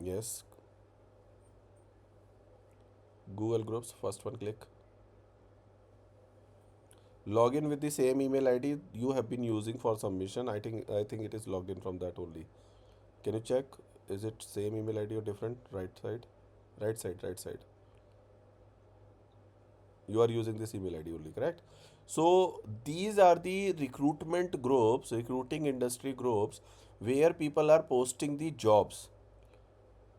Yes, Google Groups, first one, click. Log in with the same email ID you have been using for submission. I think it is logged in from that only. Can you check? Is it same email ID or different? Right side, right side, right side. You are using this email ID only, correct? So these are the recruitment groups, recruiting industry groups, where people are posting the jobs.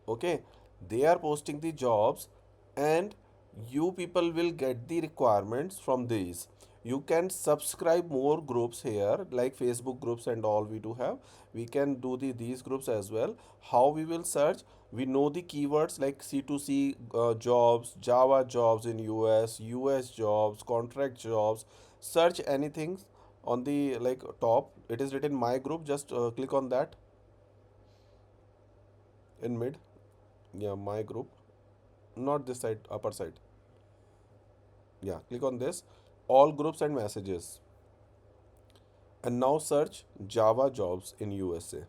Okay, they are posting the jobs, and you people will get the requirements from these. You can subscribe more groups here, like Facebook groups and all. We do have, we can do these groups as well. How we will search? We know the keywords like C2C jobs, Java jobs in US jobs, contract jobs. Search anything on the like top. It is written my group. Just click on that in mid. Yeah, my group. Not this side, upper side. Yeah, click on this, all groups and messages, and now search Java jobs in USA.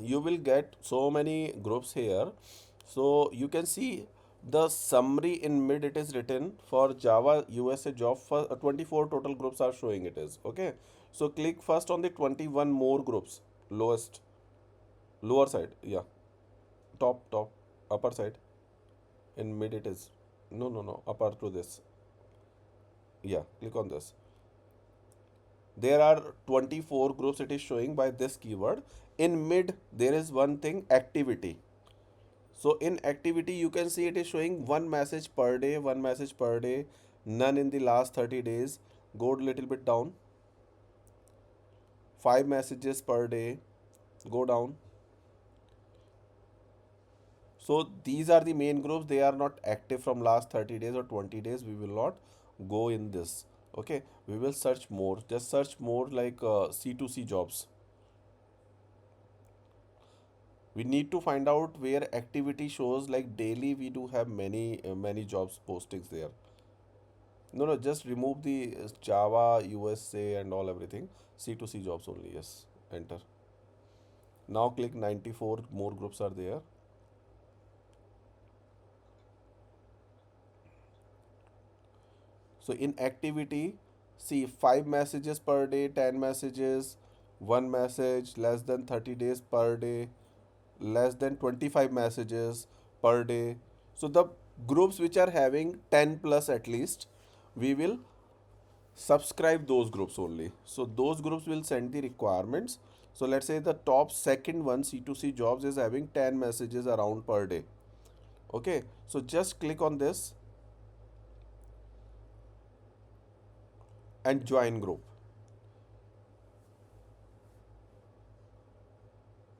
You will get so many groups here. So you can see the summary in mid. It is written for Java USA job for 24 total groups are showing. It is okay. So click first on the 21 more groups, lowest, lower side. Yeah, top, upper side. In mid it is, no, upper to this. Yeah, click on this. There are 24 groups it is showing by this keyword. In mid there is one thing, activity. So in activity you can see it is showing one message per day, one message per day, none in the last 30 days. Go a little bit down, five messages per day. Go down. So these are the main groups. They are not active from last 30 days or 20 days. We will not go in this. Okay, we will search more. Just search more like C2C jobs. We need to find out where activity shows like daily. We do have many jobs postings there. No, just remove the Java USA and all everything. C2C jobs only. Yes, enter. Now click 94 more groups are there. So in activity, see, 5 messages per day, 10 messages, 1 message, less than 30 days per day, less than 25 messages per day. So the groups which are having 10 plus at least, we will subscribe those groups only. So those groups will send the requirements. So let's say the top second one, C2C jobs, is having 10 messages around per day. Okay, so just click on this and join group.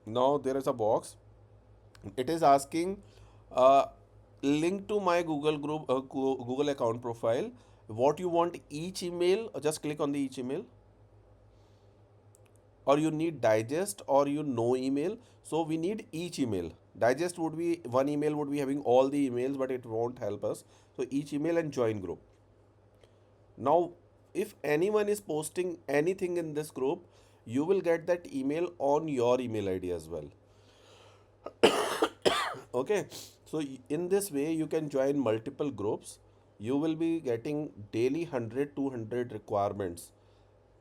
Now there is a box. It is asking uh, link to my Google group, Google account profile. What you want, each email? Just click on the each email, or you need digest, or you know email. So we need each email. Digest would be one email would be having all the emails, but it won't help us. So each email and join group. Now, if anyone is posting anything in this group, you will get that email on your email ID as well. Okay, so in this way you can join multiple groups. You will be getting daily 100 200 requirements.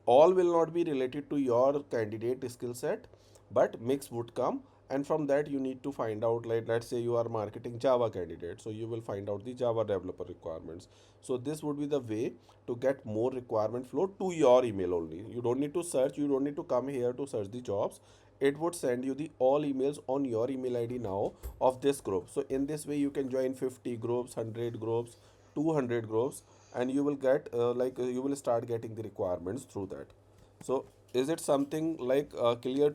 All will not be related to your candidate skill set, but mix would come. And from that you need to find out, like let's say you are marketing Java candidate, so you will find out the Java developer requirements. So this would be the way to get more requirement flow to your email only. You don't need to search, you don't need to come here to search the jobs. It would send you the all emails on your email ID now of this group. So in this way you can join 50 groups, 100 groups, 200 groups, and you will get you will start getting the requirements through that. So is it something like clear